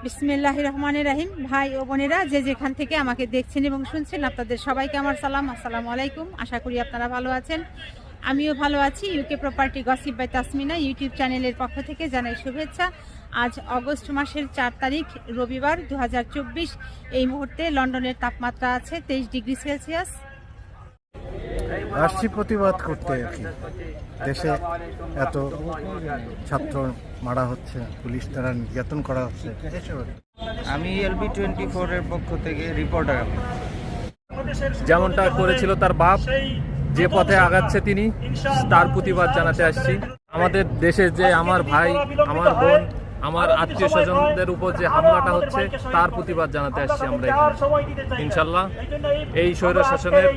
বিসমিল্লাহির রহমানির রহিম। ভাই ও বোনেরা যে যেখান থেকে আমাকে দেখছেন এবং শুনছেন, আপনাদের সবাইকে আমার সালাম, আসসালামু আলাইকুম। আশা করি আপনারা ভালো আছেন, আমিও ভালো আছি। UK property gossip by Tasmina YouTube চ্যানেলের পক্ষ থেকে জানাই শুভেচ্ছা। আজ অগস্ট মাসের 4 তারিখ রবিবার 2024। এই মুহূর্তে লন্ডনের তাপমাত্রা আছে 23 ডিগ্রি সেলসিয়াস। আসছি প্রতিবাদ করতে আর কি। দেশে এত ছাত্র মারা হচ্ছে, পুলিশ দ্বারা নির্যাতন করা হচ্ছে। আমি LB24 এর পক্ষ থেকে রিপোর্টার। যেমনটা করেছিল তার বাপ, যে পথে আগাচ্ছে তিনি, তার প্রতিবাদ জানাতে আসছি। আমাদের দেশে যে আমার ভাই, আমার বোন, আমার আত্মীয় স্বজনদের উপর যে হামলাটা হচ্ছে, তার প্রতিবাদ জানাতে আসছি আমরা এখানে। ইনশাল্লাহ এই স্বৈর শাসনের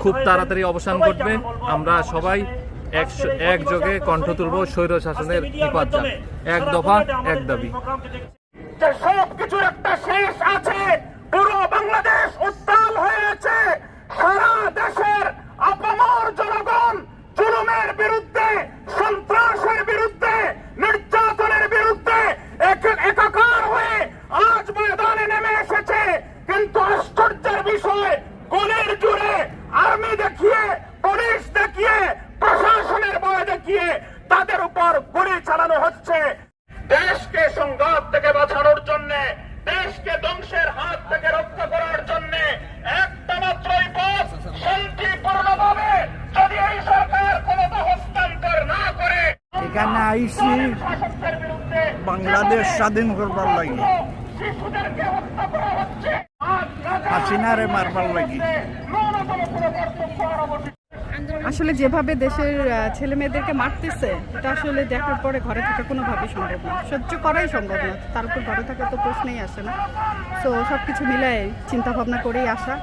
খুব তাড়াতাড়ি অবসান ঘটবে। আমরা সবাই একযোগে কণ্ঠ তুলব স্বৈর শাসনের নিপাত। এক দফা এক দাবি। সব কিছুর একটা শেষ আছে। পুরো বাংলাদেশ উত্তাল হয়েছে। সারা দেশের আপামর জনগণ জুলুমের বিরুদ্ধে, সন্ত্রাসের বিরুদ্ধে, নির্যাতনের বিরুদ্ধে একাকার হয়ে আজ ময়দানে নেমে এসেছে। কিন্তু আশ্চর্যের বিষয়, গুলির জুড়ে আর্মি দেখিয়ে, পুলিশ দেখিয়ে, প্রশাসনের ভয় দেখিয়ে তাদের উপর গুলি চালানো হচ্ছে। দেশকে সংঘাত থেকে বাঁচানোর জন্য, দেশকে ধ্বংসের হাত থেকে রক্ষা করার জন্য একটা মাত্রই পথ, শান্তিপূর্ণভাবে যদি এই সরকার ক্ষমতা হস্তান্তর না করে। এখানে আইসি বাংলাদেশ স্বাধীন করবার লাগে, শিশুদেরকে হত্যা করা হচ্ছে, হাসিনারে মারবার লাগে। আসলে যেভাবে দেশের ছেলে মেয়েদেরকে মারতেছে, এটা আসলে দেখার পরে ঘরে থাকা কোনোভাবেই সম্ভব না, সহ্য করাই সম্ভব না। তারপর ঘরে থাকা তো প্রশ্নেই আসে না। সো সব কিছু মিলাই চিন্তা ভাবনা করেই আসা।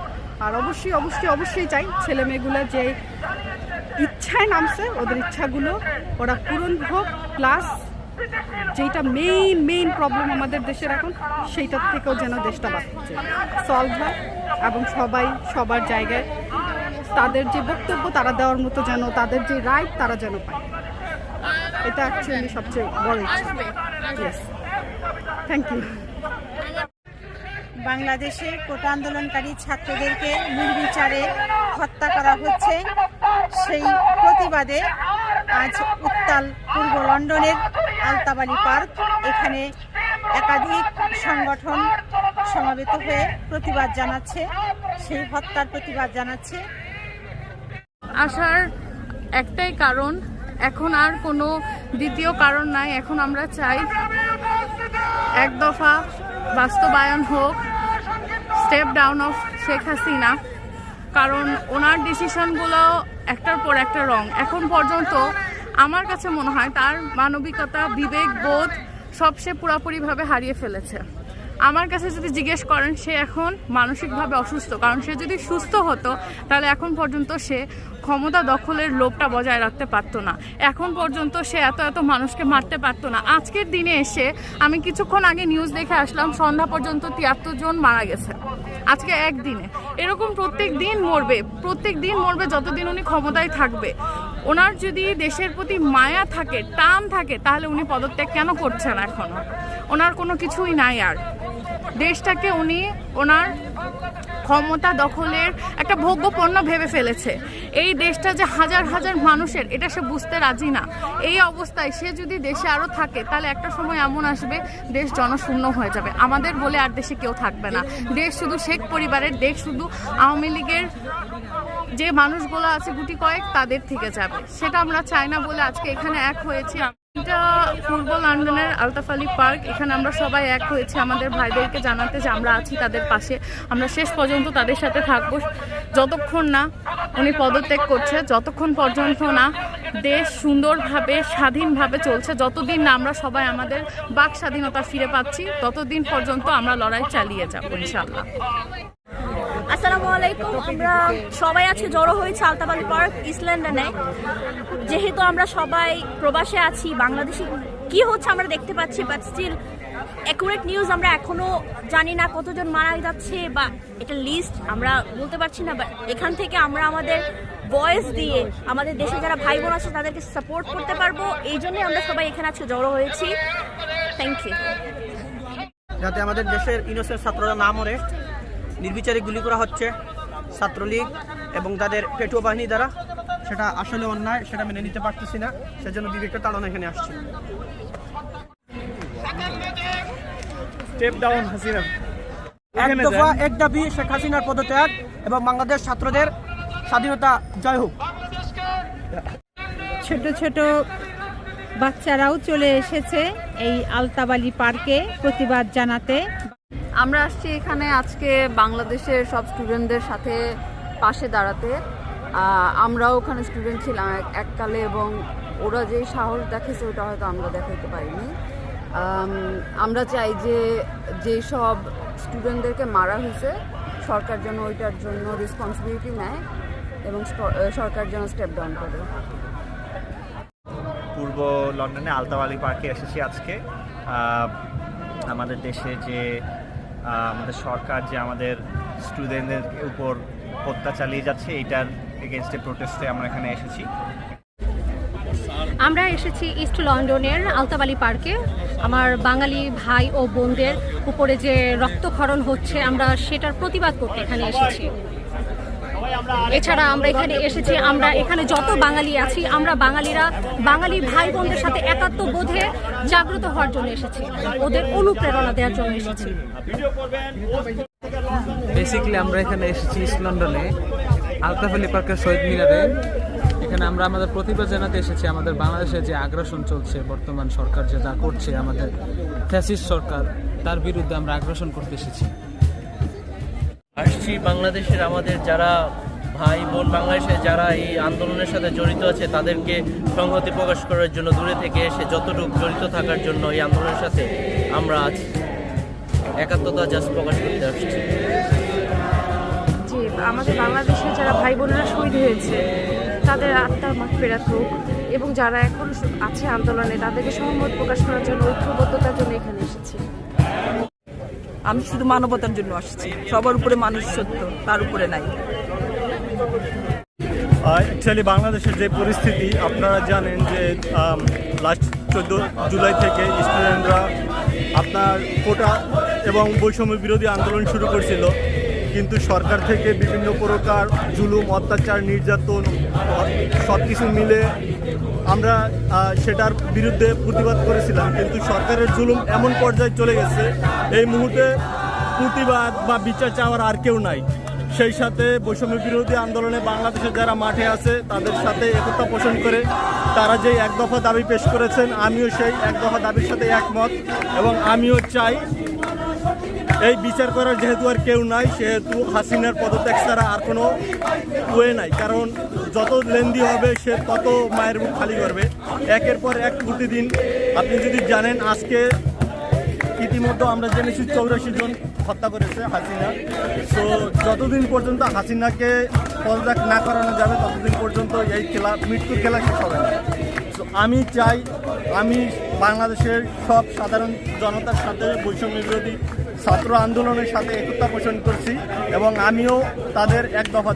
আর অবশ্যই অবশ্যই অবশ্যই চাই ছেলে মেয়েগুলো যে ইচ্ছায় নামছে, ওদের ইচ্ছাগুলো ওরা পূরণ হোক। প্লাস যেটা মেইন প্রবলেম আমাদের দেশের এখন, সেইটার থেকেও যেন দেশটা বাঁচছে, সলভ হয় এবং সবাই সবার জায়গায় তাদের যে বক্তব্য তারা দেওয়ার মতো যেন, তাদের যে রাইট তারা যেন পায়। এটা অ্যাকচুয়ালি সবচেয়ে বড় ইচ্ছা। Thank you. বাংলাদেশে কোটা আন্দোলনকারী ছাত্রদেরকে নির্বিচারে হত্যা করা হচ্ছে, সেই প্রতিবাদে আজ উত্তাল পূর্ব লন্ডনের আলতাবালি পার্ক, এখানে একাধিক সংগঠন সমবেত হয়ে প্রতিবাদ জানাচ্ছে, সেই হত্যার প্রতিবাদ জানাচ্ছে। আসার একটাই কারণ, এখন আর কোনো দ্বিতীয় কারণ নাই। এখন আমরা চাই এক দফা বাস্তবায়ন হোক, step down of Sheikh Hasina. কারণ ওনার ডিসিশনগুলো একটার পর একটা রং। এখন পর্যন্ত আমার কাছে মনে হয় তার মানবিকতা, বিবেক বোধ সব সে পুরোপুরিভাবে হারিয়ে ফেলেছে। আমার কাছে যদি জিজ্ঞেস করেন, সে এখন মানসিকভাবে অসুস্থ। কারণ সে যদি সুস্থ হতো তাহলে এখন পর্যন্ত সে ক্ষমতা দখলের লোভটা বজায় রাখতে পারতো না। এখন পর্যন্ত সে এত মানুষকে মারতে পারতো না। আজকের দিনে এসে আমি কিছুক্ষণ আগে নিউজ দেখে আসলাম, সন্ধ্যা পর্যন্ত 73 জন মারা গেছে আজকে একদিনে। এরকম প্রত্যেক দিন মরবে যতদিন উনি ক্ষমতায় থাকবে। ওনার যদি দেশের প্রতি মায়া থাকে, টান থাকে, তাহলে উনি পদত্যাগ কেন করছেন? এখনো ওনার কোনো কিছুই নাই। আর দেশটাকে উনি ওনার ক্ষমতা দখলের একটা ভোগ্যপণ্য ভেবে ফেলেছে। এই দেশটা যে হাজার হাজার মানুষের, এটা সে বুঝতে রাজি না। এই অবস্থায় সে যদি দেশে আরও থাকে, তাহলে একটা সময় এমন আসবে দেশ জনশূন্য হয়ে যাবে। আমাদের বলে আর দেশে কেউ থাকবে না। দেশ শুধু শেখ পরিবারের, দেশ শুধু আওয়ামী লীগের যে মানুষগুলো আছে গুটি কয়েক, তাদের থেকে যাবে। সেটা আমরা চাই না বলে আজকে এখানে এক হয়েছি। এটা পূর্ব লন্ডনের আলতাবালি পার্ক, এখানে আমরা সবাই এক হয়েছি আমাদের ভাইদেরকে জানাতে যে আমরা আছি তাদের পাশে। আমরা শেষ পর্যন্ত তাদের সাথে থাকবো, যতক্ষণ না উনি পদত্যাগ করছে, যতক্ষণ পর্যন্ত না দেশ সুন্দরভাবে স্বাধীনভাবে চলছে, যতদিন না আমরা সবাই আমাদের বাক স্বাধীনতা ফিরে পাচ্ছি, ততদিন পর্যন্ত আমরা লড়াই চালিয়ে যাবো ইনশাআল্লাহ। আসসালামু আলাইকুম। আমরা সবাই আজকে জড়ো হয়েছে আলতাবালি পার্ক, ইস্ট লন্ডনে। যেহেতু আমরা সবাই প্রবাসে আছি, বাংলাদেশে কি হচ্ছে আমরা দেখতে পাচ্ছি, বাট স্টিল অ্যাকুরেট নিউজ আমরা এখনো জানি না কতজন মারা যাচ্ছে, বা এটা লিস্ট আমরা বলতে পারছি না। বাট এখান থেকে আমরা আমাদের ভয়েস দিয়ে আমাদের দেশে যারা ভাই বোন আছে তাদেরকে সাপোর্ট করতে পারবো। এই জন্যই আমরা সবাই এখানে আজকে জড়ো হয়েছি। Thank you. যাতে আমাদের দেশের ইনোসেন্ট ছাত্ররা না মরে, নির্বিচারে গুলি করা হচ্ছে ছাত্রলীগ এবং তাদের পেটুয়া বাহিনী দ্বারা, সেটা আসলে অন্যায়, সেটা মেনে নিতে পারতেছি না। সেজন্য বিবেকের তাড়না এখানে আসছে। Step down Hasina. এক দফা এক দাবি শেখ হাসিনার পদত্যাগ এবং বাংলাদেশ ছাত্রদের স্বাধীনতা জয় হোক। ছোট ছোট বাচ্চারাও চলে এসেছে এই আলতাবালি পার্কে প্রতিবাদ জানাতে। আমরা আসছি এখানে আজকে বাংলাদেশের সব স্টুডেন্টদের সাথে পাশে দাঁড়াতে। আমরাও ওখানে স্টুডেন্ট ছিলাম এককালে, এবং ওরা যেই সাহস দেখাচ্ছে ওটা হয়তো আমরা দেখাইতে পারিনি। আমরা চাই যে যেই সব স্টুডেন্টদেরকে মারা হয়েছে সরকার যেন ওইটার জন্য রেসপন্সিবিলিটি নেয় এবং সরকার যেন স্টেপ ডাউন করে। পূর্ব লন্ডনে আলতাবালি পার্কে এসেছি আজকে। আমাদের দেশে যে আমাদের সরকার যে আমাদের স্টুডেন্টদের উপর হত্যা চালিয়ে যাচ্ছে, এইটার এগেনস্টে প্রোটেস্টে আমরা এখানে এসেছি। আমরা এসেছি ইস্ট লন্ডনের আলতাবালি পার্কে। আমার বাঙালি ভাই ও বোনদের উপরে যে রক্তক্ষরণ হচ্ছে, আমরা সেটার প্রতিবাদ করতে এখানে এসেছি। এছাড়া আমরা এখানে এসেছি, আমরা এখানে যত বাঙালি আছি, আমরা বাঙালিরা বাঙালি ভাই বোনদের সাথে একাত্ম বোধে জাগ্রত হওয়ার জন্য এসেছি, ওদের অনুপ্রেরণা দেওয়ার জন্য এসেছি। বেসিক্যালি আমরা এখানে এসেছি ইস্ট লন্ডনে আলতাবালি পার্কের শহীদ মিনারে। এখানে আমরা আমাদের প্রতিবাদ জানাতে এসেছি আমাদের বাংলাদেশে যে আগ্রাসন চলছে, বর্তমান সরকার যে যা করছে, আমাদের ফ্যাসিস্ট সরকার, তার বিরুদ্ধে আমরা আগ্রাসন করতে এসেছি। আসছি বাংলাদেশের আমাদের যারা ভাই বোন বাংলাদেশে যারা এই আন্দোলনের সাথে জড়িত আছে তাদেরকে সংহতি প্রকাশ করার জন্য দূরে থেকে এসে যতটুকু জড়িত থাকার জন্য এই আন্দোলনের সাথে আমরা আছি, একাত্মতা জাস্ট প্রকাশ করতে আসছি। জি, আমাদের বাংলাদেশে যারা ভাই বোনেরা শহীদ হয়েছে তাদের আত্মার মাগফিরাত হোক, এবং যারা এখন আছে আন্দোলনে তাদেরকে সহমত প্রকাশ করার জন্য, ঐক্যবদ্ধতার জন্য এখানে এসেছি। আমি শুধু মানবতার জন্য আসছি। সবার উপরে মানুষ সত্য, তার উপরে নাই। অ্যাকচুয়ালি বাংলাদেশের যে পরিস্থিতি আপনারা জানেন যে লাস্ট 14 জুলাই থেকে স্টুডেন্টরা আপনার কোটা এবং বৈষম্য বিরোধী আন্দোলন শুরু করছিল, কিন্তু সরকার থেকে বিভিন্ন প্রকার জুলুম, অত্যাচার, নির্যাতন সব কিছু মিলে আমরা সেটার বিরুদ্ধে প্রতিবাদ করেছিলাম। কিন্তু সরকারের জুলুম এমন পর্যায়ে চলে গেছে, এই মুহূর্তে প্রতিবাদ বা বিচার চাওয়ার আর কেউ নাই। সেই সাথে বৈষম্য বিরোধী আন্দোলনে বাংলাদেশের যারা মাঠে আছে তাদের সাথে একতা পোষণ করে তারা যেই এক দফা দাবি পেশ করেছেন, আমিও সেই এক দফা দাবির সাথে একমত, এবং আমিও চাই এই বিচার করার যেহেতু আর কেউ নাই, সেহেতু হাসিনার পদত্যাগ ছাড়া আর কোনো ওয়ে নাই। কারণ যত লেন্দি হবে সে তত মায়ের মুখ খালি করবে। একের পর এক প্রতিদিন আপনি যদি জানেন, আজকে ইতিমধ্যে আমরা জেনেছি 84 জন হত্যা করেছে হাসিনা। তো যতদিন পর্যন্ত হাসিনাকে পদত্যাগ না করানো যাবে ততদিন পর্যন্ত এই খেলা, মৃত্যুর খেলা শেষ হবে না। তো আমি চাই, আমি বাংলাদেশের সব সাধারণ জনতার সাথে বৈষম্য বিরোধী ছাত্র আন্দোলনের সাথে একতা পোষণ করছি, এবং আমিও তাদের এক দফা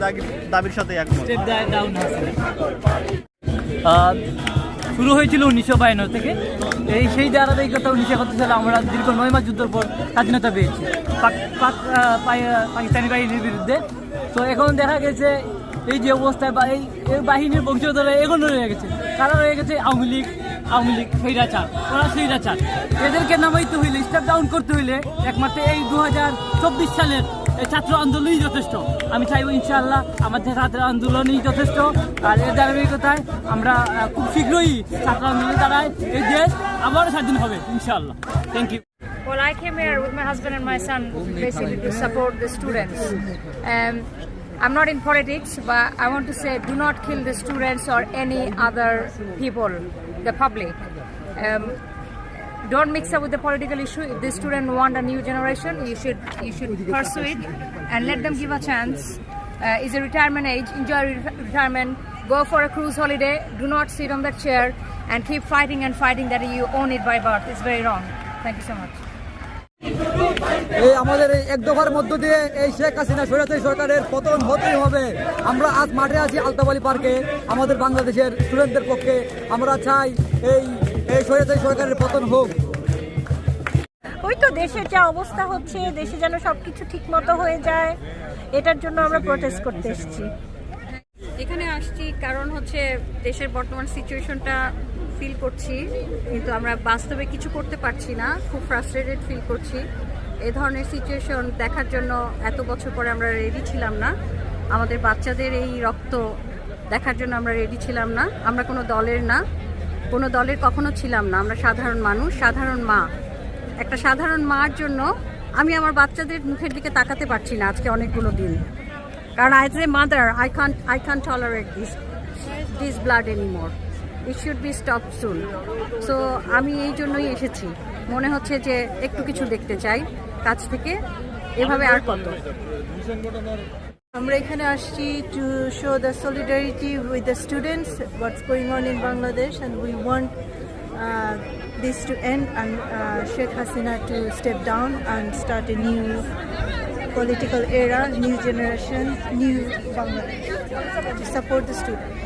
দাবির সাথে একমত। শুরু হয়েছিল 1952 থেকে। সেই ধারাবাহিকতা 1971 সালে আমরা দীর্ঘ 9 মাস যুদ্ধের পর স্বাধীনতা পেয়েছি পাকিস্তানি বাহিনীর বিরুদ্ধে। তো এখন দেখা গেছে এই যে অবস্থায় বা এই বাহিনীর বংশধরা এগোনো রয়ে গেছে। কারা রয়ে গেছে? আওয়ামী লীগ স্বৈরাচার, ওরা স্বৈরাচার। এদেরকে নামাইতে হইলে, স্টেপ ডাউন করতে হইলে একমাত্র এই 2024 সালের এই ছাত্র আন্দোলনই যথেষ্ট। আমি চাইব ইনশাআল্লাহ আমাদের ছাত্র আন্দোলনই যথেষ্ট। আর এর ধারাবাহিকতায় আমরা খুব শীঘ্রই ছাত্র আন্দোলন দ্বারাই এই দেশ আবারও স্বাধীন হবে ইনশাআল্লাহ। Thank you. Well, I came here with my husband and my son basically to support the students. I'm not in politics, but I want to say do not kill the students or any other people, the public. Don't mix up with the political issue. If the student want a new generation, you should pursue it and let them give a chance. It's a retirement age. Enjoy retirement. Go for a cruise holiday. Do not sit on that chair and keep fighting and fighting that you own it by birth. It's very wrong. Thank you so much. এই আমাদের এই এক দফার মধ্য দিয়ে এই শেখ হাসিনা স্বৈরাচারী সরকারের পতন হতেই হবে। আমরা আজ মাঠে আছি আলতাবালি পার্কে আমাদের বাংলাদেশের স্টুডেন্টদের পক্ষে। আমরা চাই এই স্বৈরাচারী সরকারের পতন হোক। ওই তো দেশের যা অবস্থা হচ্ছে, দেশে যেন সবকিছু ঠিক মতো হয়ে যায়, এটার জন্য আমরা প্রোটেস্ট করতে এসেছি। এখানে আসছি কারণ হচ্ছে দেশের বর্তমান সিচুয়েশনটা ফিল করছি, কিন্তু আমরা বাস্তবে কিছু করতে পারছি না। খুব ফ্রাস্ট্রেটেড ফিল করছি। এই ধরনের সিচুয়েশন দেখার জন্য এত বছর পরে আমরা রেডি ছিলাম না। আমাদের বাচ্চাদের এই রক্ত দেখার জন্য আমরা রেডি ছিলাম না। আমরা কোনো দলের না, কোনো দলের কখনো ছিলাম না। আমরা সাধারণ মানুষ, সাধারণ মা। একটা সাধারণ মার জন্য আমি আমার বাচ্চাদের মুখের দিকে তাকাতে পারছি না আজকে অনেকগুলো দিন। কারণ as a mother, I can't tolerate this blood anymore. It should be stopped soon. So আমি এই জন্যই এসেছি। মনে হচ্ছে যে একটু কিছু দেখতে চাই কাছ থেকে, এভাবে আর কত। আমরা এখানে আসছি to show the solidarity with the students, what's going on in Bangladesh, and we want this to end and Sheikh Hasina to step down and start a new political era, new generation, new Bangladesh, to support the students.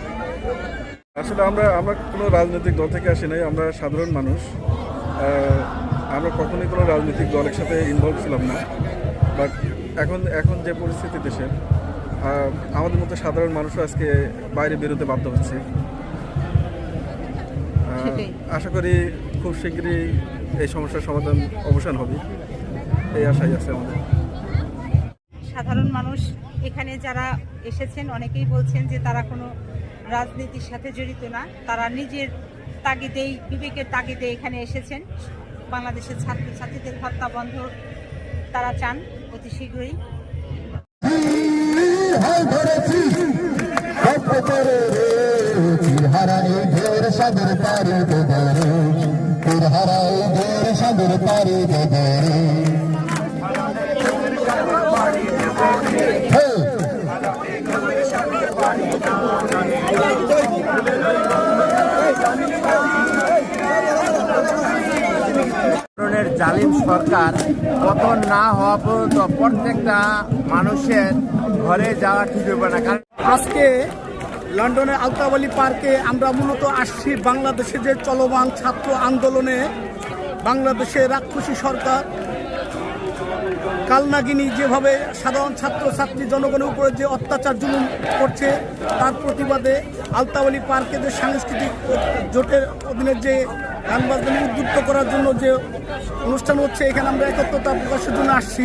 আসলে আমরা কোনো রাজনৈতিক দল থেকে আসি নাই, আমরা সাধারণ মানুষ। আমরা কখনোই কোনো রাজনৈতিক দলের সাথে ইনভলভ ছিলাম না, বাট এখন যে পরিস্থিতি দেশের, আমাদের মতো সাধারণ মানুষও আজকে বাইরে বেরোতে বাধ্য হচ্ছে। আশা করি খুব শীঘ্রই এই সমস্যার সমাধান অবসান হবে, এই আশাই আছে আমাদের। সাধারণ মানুষ এখানে যারা এসেছেন অনেকেই বলছেন যে তারা কোনো রাজনীতির সাথে জড়িত না, তারা নিজের তাগিদেই, বিবেকের তাগিদে এখানে এসেছেন। বাংলাদেশের ছাত্রছাত্রীদের হত্যা বন্ধ তারা চান অতি শীঘ্রই। জালিম সরকার পতন না হওয়া পর্যন্ত প্রত্যেকটা মানুষের ঘরে যাওয়া ঠিক হবে না। আজকে লন্ডনের আলতাবালি পার্কে আমরা মূলত আসছি বাংলাদেশে যে চলমান ছাত্র আন্দোলনে বাংলাদেশের রাক্ষসী সরকার কালনাগিনী যেভাবে সাধারণ ছাত্রছাত্রী জনগণের উপরে যে অত্যাচার জুলুম করছে তার প্রতিবাদে আলতাবালি পার্কে যে সাংস্কৃতিক জোটের অধীনে যে গান বাজনা উদ্বুদ্ধ করার জন্য যে অনুষ্ঠান হচ্ছে, এখানে আমরা একত্রতা প্রকাশের জন্য আসছি।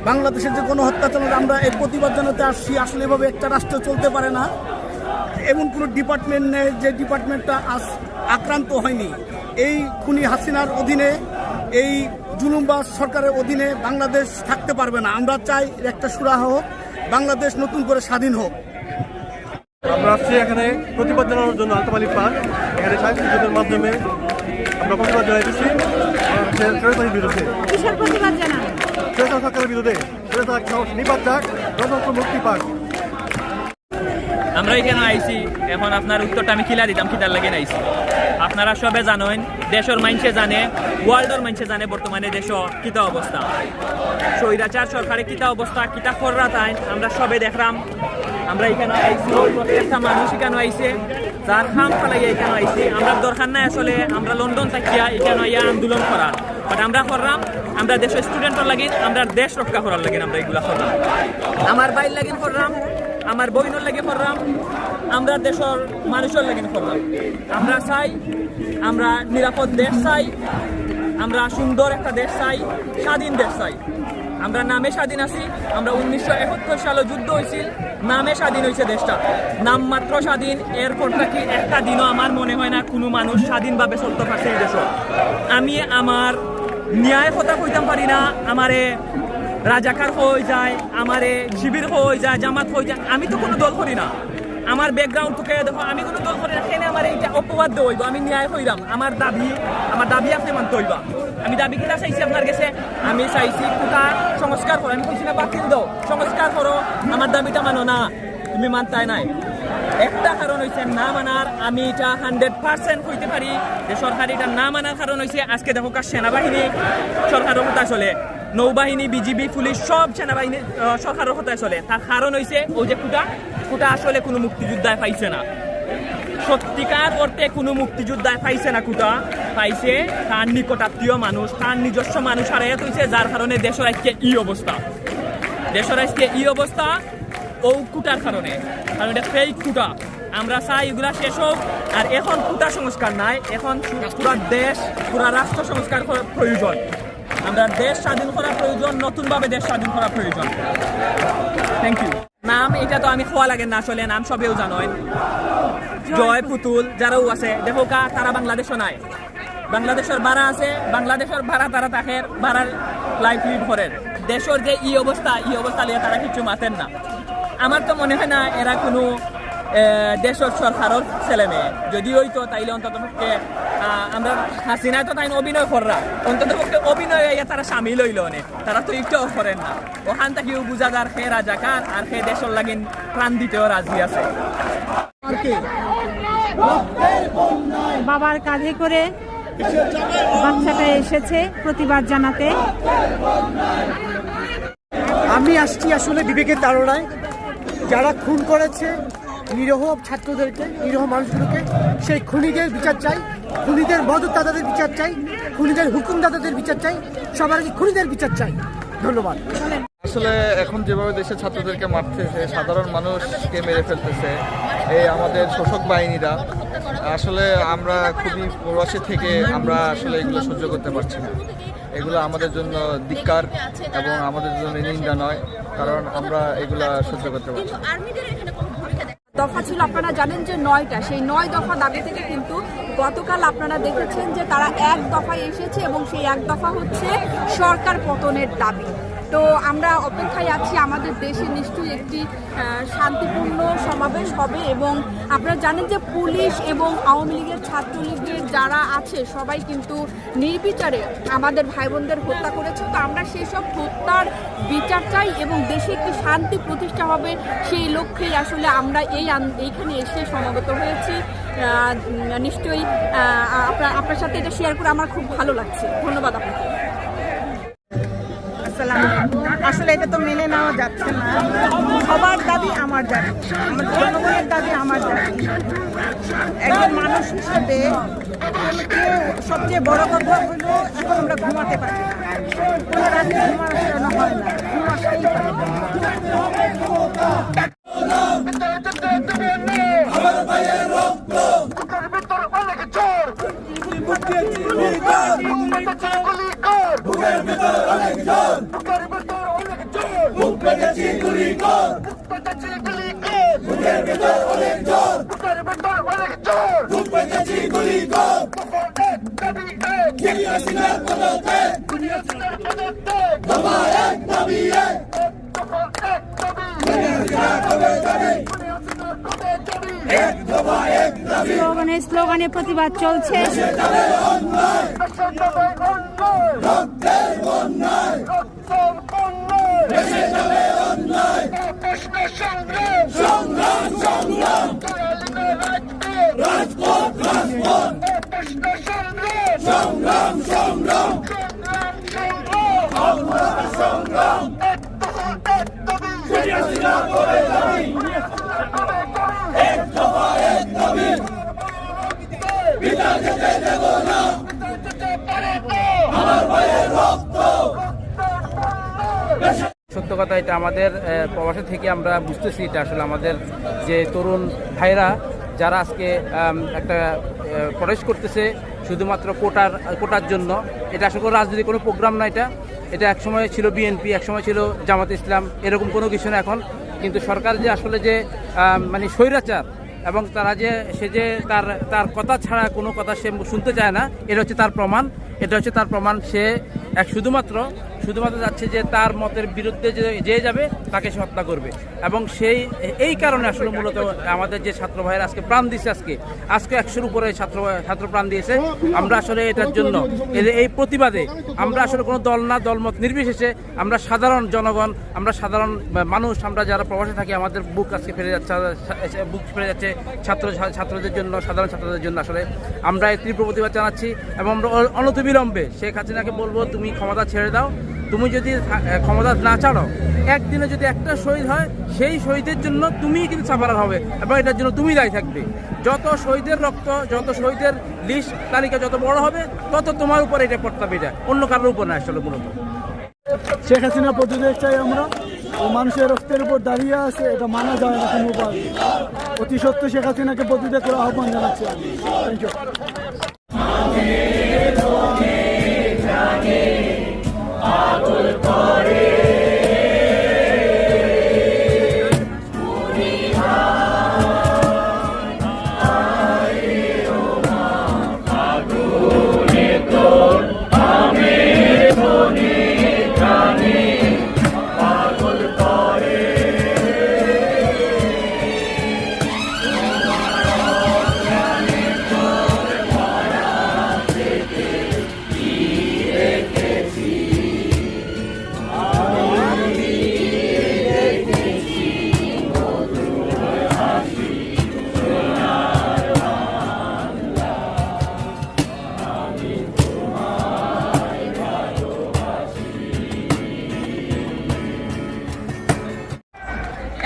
বাংলাদেশের যে গণহত্যা চালানো আমরা এই প্রতিবাদ জানাতে আসছি। আসলে এভাবে একটা রাষ্ট্র চলতে পারে না। এমন কোনো ডিপার্টমেন্ট নেই যে ডিপার্টমেন্টটা আক্রান্ত হয়নি। এই খুনি হাসিনার অধীনে, এই জুলুমবাজ সরকারের অধীনে বাংলাদেশ থাকতে পারবে না। আমরা চাই একটা সুরাহা হোক, বাংলাদেশ নতুন করে স্বাধীন হোক। আমরা আসছি এখানে প্রতিবাদ জানানোর জন্য আলতাবালি পার্ক। এখানে সাংস্কৃতিকের মাধ্যমে আমরা প্রতিবাদ জানাইতেছি সরকারের বিরুদ্ধে। কিসের প্রতিবাদ জানান? সরকারের বিরুদ্ধে নিপাত যাক, গণতন্ত্র মুক্তি পাক। আমরা এখানে আইছি, এখন আপনার উত্তরটা আমি কিলা দিতাম, কিতার লাগে আইছি। আপনারা সবে জানেন, দেশের মানুষে জানে, ওয়ার্ল্ডের মানুষে জানে বর্তমানে দেশ কিতা অবস্থা, স্বৈরাচার সরকারের কিতা অবস্থা, কিতা কররা তাই আমরা সবে দেখলাম। আমরা এখানে আইছি, প্রত্যেকটা মানুষ এখানে আইছে, যার খাম ফালাইয়া এখানে আইছি। আমরা দরকার নাই আসলে আমরা লন্ডন থাকিয়া এখানে আইয়া আন্দোলন করার, বাট আমরা করলাম, আমরা দেশের স্টুডেন্টের লাগিন, আমরা দেশ রক্ষা করার লাগিন আমরা এগুলা করলাম। আমার বাইর লাগিন করলাম, আমার বইনের লাগে করলাম, আমরা দেশের মানুষের লাগে করলাম। আমরা চাই, আমরা নিরাপদ দেশ চাই, আমরা সুন্দর একটা দেশ চাই, স্বাধীন দেশ চাই। আমরা নামে স্বাধীন আছি, আমরা 1971 সালে যুদ্ধ হয়েছিল, নামে স্বাধীন হয়েছে দেশটা, নামমাত্র স্বাধীন। এরপরটা কি একটা দিনও আমার মনে হয় না কোনো মানুষ স্বাধীনভাবে চলতে পারছে এই দেশ। আমি আমার ন্যায় কথা কইতাম পারি না, আমারে রাজাকার হয়ে যায়, আমারে শিবির হয়ে যায়, জামাত হয়ে যায়। আমি তো কোনো দল করি না, আমার ব্যাকগ্রাউন্ড থেকে দেখো আমি কোনো দল করি না। সেখানে আমার এইটা অপবাদ হইব, আমি ন্যায় হইলাম। আমার দাবি আপনি মানতে হইবা। আমি দাবি কিনা চাইছি আপনার কাছে, আমি চাইছি কোটা সংস্কার করো। আমি কইছি না বাতিল দাও, সংস্কার করো, আমার দাবিটা মানো না, তুমি মানতাই নাই। একটা কারণ হয়েছে না মানার, আমি এটা 100% কইতে পারি যে সরকার এটা না মানার কারণ হয়েছে আজকে দেখো কার সেনাবাহিনী সরকারের হতায় চলে, নৌবাহিনী, বিজিবি, পুলিশ সব সেনাবাহিনী সরকারের হতায় চলে। তার কারণ হয়েছে ওই যে কুটা আসলে কোনো মুক্তিযোদ্ধায় পাইছে না, সত্যিকার অর্থে কোনো মুক্তিযোদ্ধায় পাইছে না কুটা। পাইছে তার নিকটাত্মীয় মানুষ, তার নিজস্ব মানুষ হারাইয়া তুলছে, যার কারণে দেশের আজকে অবস্থা। দেশের আজকে অবস্থা ও কুটার কারণে, কারণ এটা ফেক কুটা। আমরা চাই এগুলা শেষ হোক। আর এখন কুটা সংস্কার নাই, এখন পুরা দেশ, পুরা রাষ্ট্র সংস্কার প্রয়োজন। আমরা দেশ স্বাধীন করা প্রয়োজন, নতুনভাবে দেশ স্বাধীন করা প্রয়োজন। Thank you. নাম এটা তো আমি খোয়া লাগে না, আসলে নাম সবেও জানেন। জয় পুতুল যারাও আছে দেখো কা, তারা বাংলাদেশও নাই, বাংলাদেশের ভাড়া আছে, বাংলাদেশের ভাড়া তারা তাকে ভাড়ার লাইফ লিড করেন। দেশের যে অবস্থা নিয়ে তারা কিছু মাতেন না। আমার তো মনে হয় না এরা কোনো দেশের সরকারের ছেলে মেয়ে। যদি হইতো তাইলে অন্তত পক্ষে আমরা হাসিনায় তো তাই অভিনয় কররা, অন্তত পক্ষে অভিনয় তারা সামিল হইল না, তারা তো একটাও করেন না। ওখান থেকেও বুঝা যার খে রাজাকার আর খে দেশের লাগিন প্রাণ দিতেও রাজি আছে। বাবার কাঁধে করে বাচ্চাটা এসেছে প্রতিবাদ জানাতে। আমি আসছি আসলে বিবেকের তাড়নায়, যারা খুন করেছে নিরীহ ছাত্রদেরকে, নিরীহ মানুষগুলোকে, সেই খুনিদের বিচার চাই, খুনিদের মদতদাতাদের বিচার চাই, খুনিদের হুকুমদাতাদের বিচার চাই, সবার আগে খুনিদের বিচার চাই। ধন্যবাদ। আসলে এখন যেভাবে দেশের ছাত্রদেরকে মারতেছে, সাধারণ মানুষকে মেরে ফেলতেছে এই আমাদের শোষক বাহিনীরা, আসলে আমরা খুবই প্রবাসী থেকে আমরা আসলে এগুলো সহ্য করতে পারছি না। এগুলো আমাদের জন্য ধিক্কার এবং আমাদের জন্য নিন্দা নয়, কারণ আমরা এগুলা সহ্য করতে পারছি না। দফা ছিল, আপনারা জানেন যে 9টা, সেই 9 দফা দাবি থেকে কিন্তু গতকাল আপনারা দেখেছেন যে তারা এক দফায় এসেছে এবং সেই এক দফা হচ্ছে সরকার পতনের দাবি। তো আমরা অপেক্ষায় আছি, আমাদের দেশে নিশ্চয়ই একটি শান্তিপূর্ণ সমাবেশ হবে এবং আপনারা জানেন যে পুলিশ এবং আওয়ামী লীগের, ছাত্রলীগের যারা আছে সবাই কিন্তু নির্বিচারে আমাদের ভাই বোনদের হত্যা করেছে। তো আমরা সেই সব হত্যার বিচার চাই এবং দেশে একটি শান্তি প্রতিষ্ঠা হবে, সেই লক্ষ্যেই আসলে আমরা এইখানে এসে সমবেত হয়েছি। নিশ্চয়ই আপনার সাথে এটা শেয়ার করে আমার খুব ভালো লাগছে। ধন্যবাদ আপনাকে। আসলে এটা তো মেনে নেওয়া যাচ্ছে না। সবার দাবি আমার দাবি, আমার জনগণের দাবি আমার দাবি। একজন মানুষ হিসেবে সবচেয়ে বড় কথা হলো এখন আমরা ঘুমাতে পারি, কোনো রাতে ঘুমানো হয় না, ঘুম আসতেই পারে না। স্লোগানে প্রতিবাদ চলছে। সত্য কথা, এটা আমাদের প্রবাসে থেকে আমরা বুঝতেছি, এটা আসলে আমাদের যে তরুণ ভাইরা যারা আজকে একটা প্রটেস্ট করতেছে শুধুমাত্র কোটার জন্য। এটা আসলে কোনো রাজনৈতিক কোনো প্রোগ্রাম না, এটা একসময় ছিল বিএনপি, একসময় ছিল জামাত ইসলাম, এরকম কোনো কিছু না এখন। কিন্তু সরকার যে আসলে যে মানে স্বৈরাচার এবং তারা যে সে যে তার কথা ছাড়া কোনো কথা সে শুনতে চায় না, এটা হচ্ছে তার প্রমাণ। সে শুধুমাত্র যাচ্ছে যে তার মতের বিরুদ্ধে যে যাবে তাকে সে হত্যা করবে। এবং এই কারণে আসলে মূলত আমাদের যে ছাত্র ভাইয়েরা আজকে প্রাণ দিয়েছে, আজকে 100-র উপরে ছাত্র প্রাণ দিয়েছে। আমরা আসলে এটার জন্য এই প্রতিবাদে আমরা আসলে কোনো দল না, দলমত নির্বিশেষে আমরা সাধারণ জনগণ, আমরা সাধারণ মানুষ, আমরা যারা প্রবাসে থাকি, আমাদের বুক আজকে ফিরে যাচ্ছে ছাত্রদের জন্য, সাধারণ ছাত্রদের জন্য। আসলে আমরা এই তীব্র প্রতিবাদ জানাচ্ছি এবং আমরা অনতিবিলম্বে শেখ হাসিনাকে বলবো, তুমি ক্ষমতা ছেড়ে দাও, তুমি যদি ক্ষমতা না চালাও, একদিনে যদি একটা শহীদ হয় সেই শহীদের জন্য তুমিই কিন্তু সাফারার হবে এবং এটার জন্য তুমি দায়ী থাকবে। যত শহীদের রক্ত, যত শহীদের লিস্ট তালিকা যত বড় হবে তত তোমার উপর এটা পড়তাবে, এটা অন্য কারোর উপর না আসলে মূলত। শেখ হাসিনা প্রতিদেশ চাই আমরা, ও মানুষের রক্তের উপর দাঁড়িয়ে আছে, এটা মানা যায় না কোনোভাবে। অতি সত্য শেখ হাসিনাকে প্রতিদেশ করার আহ্বান জানাচ্ছি আমি। Thank you.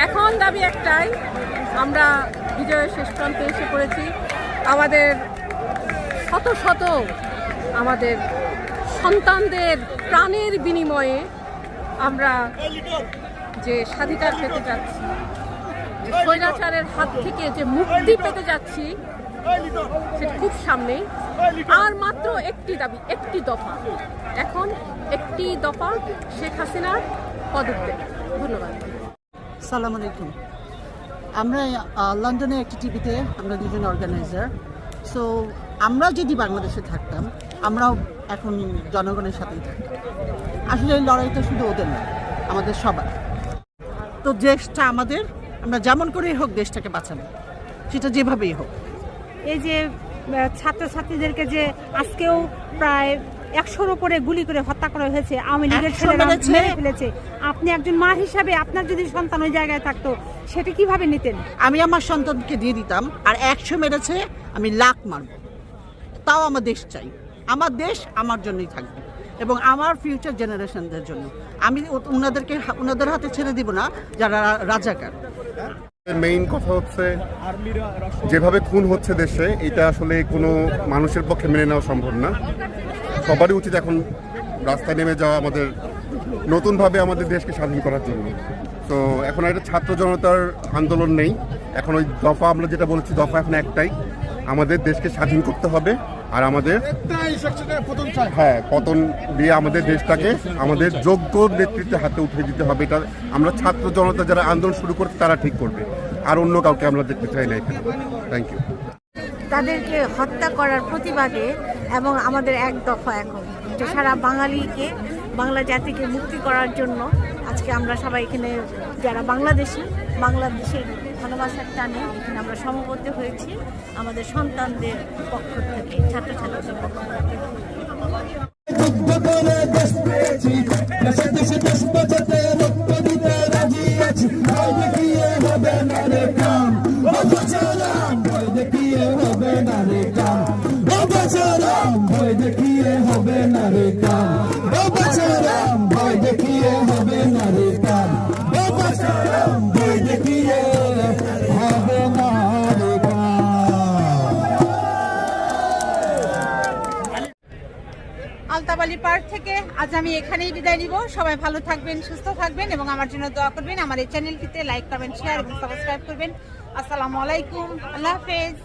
এখন দাবি একটাই, আমরা বিজয়ের শেষ প্রান্তে এসে পড়েছি। আমাদের শত শত আমাদের সন্তানদের প্রাণের বিনিময়ে আমরা যে স্বাধিকার পেতে যাচ্ছি, যে স্বৈরাচারের হাত থেকে যে মুক্তি পেতে যাচ্ছি, সেটা খুব সামনে। আর মাত্র একটি দাবি, একটি দফা, এখন একটি দফা, শেখ হাসিনার পদত্যাগ। ধন্যবাদ। সালাম আলাইকুম। আমরা লন্ডনে একটি টিভিতে আমরা দুজন অর্গানাইজার। সো আমরা যদি বাংলাদেশে থাকতাম, আমরাও এখন জনগণের সাথেই থাকতাম। আসলে এই লড়াইটা শুধু ওদের না, আমাদের সবার। তো দেশটা আমাদের, আমরা যেমন করেই হোক দেশটাকে বাঁচাবো, সেটা যেভাবেই হোক। এই যে ছাত্রছাত্রীদেরকে যে আজকেও প্রায় 100-র উপরে গুলি করে হত্যা করা হয়েছে, আওয়ামী লীগের ছেলেরা মেরে ফেলেছে, আপনি একজন মা হিসাবে আপনার যদি সন্তান ওই জায়গায় থাকতো সেটা কিভাবে নিতেন? আমি আমার সন্তানকে দিয়ে দিতাম, আর 100 মেরেছে আমি লাখ মারব, তাও আমার দেশ চাই। আমার দেশ আমার জন্যই থাকবে এবং আমার ফিউচার জেনারেশনদের জন্য। আমি ওনাদের হাতে ছেড়ে দিব না যারা রাজাকার। মেইন কথা হচ্ছে যেভাবে খুন হচ্ছে দেশে, এটা আসলে কোনো মানুষের পক্ষে মেনে নেওয়া সম্ভব না। সবারই উচিত এখন রাস্তায় নেমে যাওয়া, আমাদের নতুনভাবে আমাদের দেশকে স্বাধীন করার জন্য। তো এখন একটা ছাত্র জনতার আন্দোলন নেই, এখন ওই দফা আমরা যেটা বলেছি, দফা এখন একটাই, আমাদের দেশকে স্বাধীন করতে হবে। আর আমাদের পতন দিয়ে আমাদের দেশটাকে আমাদের যোগ্য নেতৃত্বের হাতে উঠিয়ে দিতে হবে। এটা আমরা ছাত্র জনতা যারা আন্দোলন শুরু করছে তারা ঠিক করবে, আর অন্য কাউকে আমরা দেখতে চাই না এখানে। Thank you. তাদেরকে হত্যা করার প্রতিবাদে এবং আমাদের এক দফা এখন যে সারা বাঙালিকে, বাংলা জাতিকে মুক্তি করার জন্য আজকে আমরা সবাই এখানে যারা বাংলাদেশের ভালোবাসার টানে এখানে আমরা সমবদ্ধ হয়েছি আমাদের সন্তানদের পক্ষ থেকে, ছাত্রছাত্রীদের পক্ষ থেকে। আলতাবালি পার্ক থেকে আজ আমি এখানেই বিদায় নিব। সবাই ভালো থাকবেন, সুস্থ থাকবেন এবং আমার জন্য দোয়া করবেন। আমার এই চ্যানেলটিতে লাইক, কমেন্ট, শেয়ার এবং সাবস্ক্রাইব করবেন। আসসালামু আলাইকুম, আল্লাহ হাফেজ।